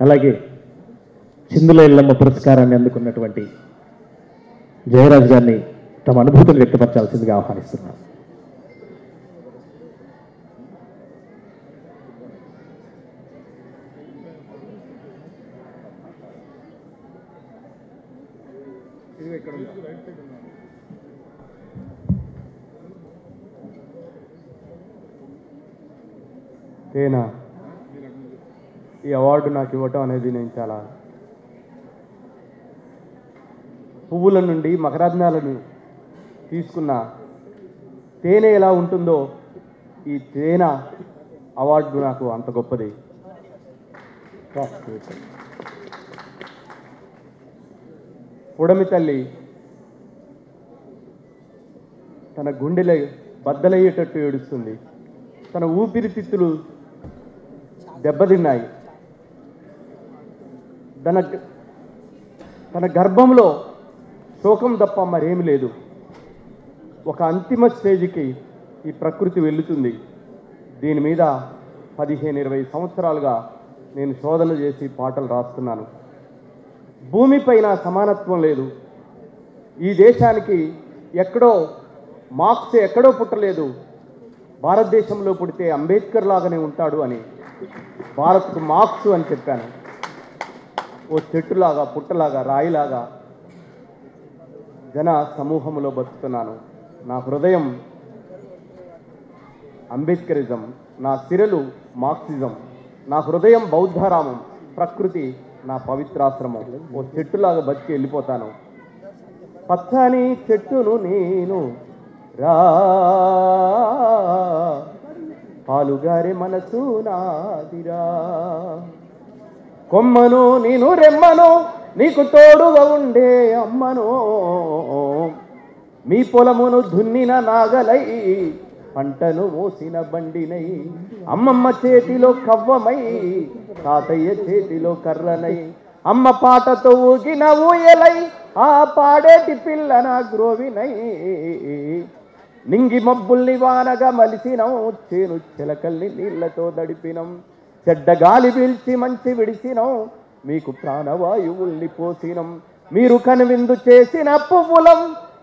అలాగే చిందుల ఎల్లమ్మ పురస్కారాన్ని అందుకున్నటువంటి జయరాజ్ గారిని తమ అనుభూతిని వ్యక్తపరచాల్సిందిగా ఆహ్వానిస్తున్నాను. తేనా ఈ అవార్డు నాకు ఇవ్వటం అనేది నేను చాలా పువ్వుల నుండి మకరత్నాలను తీసుకున్న తేనె ఎలా ఉంటుందో ఈ తేనె అవార్డు నాకు అంత గొప్పది. పుడమి తల్లి తన గుండెలో బద్దలయ్యేటట్టు ఏడుస్తుంది. తన ఊపిరితిత్తులు దెబ్బతిన్నాయి. తన గర్భంలో శోకం తప్ప మరేమి లేదు. ఒక అంతిమ స్టేజ్కి ఈ ప్రకృతి వెళుతుంది. దీని మీద 15-20 సంవత్సరాలుగా నేను శోధన చేసి పాటలు రాస్తున్నాను. భూమిపైన సమానత్వం లేదు. ఈ దేశానికి ఎక్కడో మార్క్స్ ఎక్కడో పుట్టలేదు. భారతదేశంలో పుడితే అంబేద్కర్ లాగానే ఉంటాడు అని భారత్కు మార్క్స్ అని చెప్పాను. ఓ చెట్టులాగా, పుట్టలాగా, రాయిలాగా జన సమూహంలో బతుకుతున్నాను. నా హృదయం అంబేద్కరిజం, నా సిరలు మార్క్సిజం, నా హృదయం బౌద్ధరామం, ప్రకృతి నా పవిత్రాశ్రమం. ఓ చెట్టులాగా బతికి వెళ్ళిపోతాను. పచ్చని చెట్టును నేను రా, పాలుగారే మనసు నాదిరా, కొమ్మను నేను రెమ్మను, నీకు తోడుగా ఉండే అమ్మను, మీ పొలమును దున్నిన నాగలై, పంటను మోసిన బండినై, అమ్మమ్మ చేతిలో కవ్వమై, తాతయ్య చేతిలో కర్రనై, అమ్మ పాటతో ఊగిన ఊయలై, ఆ పాడేటి పిల్లన గ్రోవినై, నింగి మబ్బుల్ని వానగా మలిసినం, చేను చిలకల్ని నీళ్లతో దడిపినం, చెడ్డ గాలి పీల్చి మంచి విడిసినం, మీకు ప్రాణవాయువుల్ని పోసినం, మీరు కనువిందు చేసిన పువ్వులం,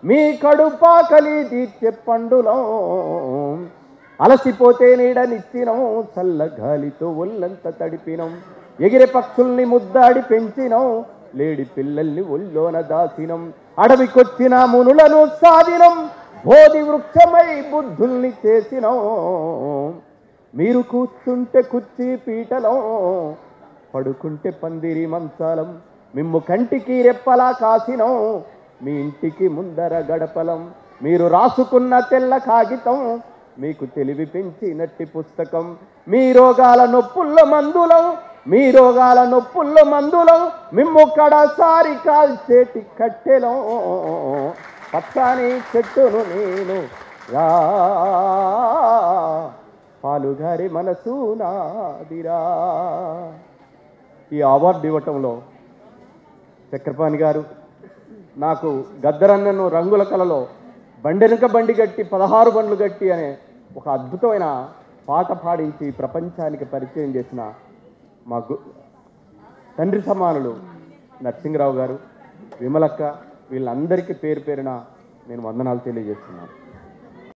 మీ కడుపాకలి తీర్చే పండులం, అలసిపోతే నీడనిచ్చినం, చల్ల గాలితో ఒళ్ళంత తడిపినం, ఎగిరే పక్షుల్ని ముద్దాడి పెంచినం, లేడి పిల్లల్ని ఒళ్ళోన దాసినం, అడవికొచ్చిన మునులను సాధినం, బోధి వృక్షమై బుద్ధుల్ని చేసినం, మీరు కూర్చుంటే కుర్చీ పీటలం, పడుకుంటే పందిరి మంచాలం, మిమ్ము కంటికి రెప్పలా కాసినం, మీ ఇంటికి ముందర గడపలం, మీరు రాసుకున్న తెల్ల కాగితం, మీకు తెలివి పెంచినట్టి పుస్తకం, మీ రోగాల నొప్పుల్లో మందులం, మీ రోగాల నొప్పుల్లో మందులం, మిమ్ము కడసారి కాల్చేటి కట్టెలం, పచ్చని చెట్టును నేను రా, పాలుగారి మనసు నాదిరా. ఈ అవార్డు ఇవ్వటంలో చక్రపాణి గారు నాకు గద్దరన్నను రంగుల కళలో బండెనుక బండి గట్టి 16 బండ్లు గట్టి అనే ఒక అద్భుతమైన పాట పాడించి ప్రపంచానికి పరిచయం చేసిన మా తండ్రి సమానులు నరసింహరావు గారు, విమలక్క, వీళ్ళందరికీ పేరు పేరున నేను వందనాలు తెలియజేస్తున్నాను.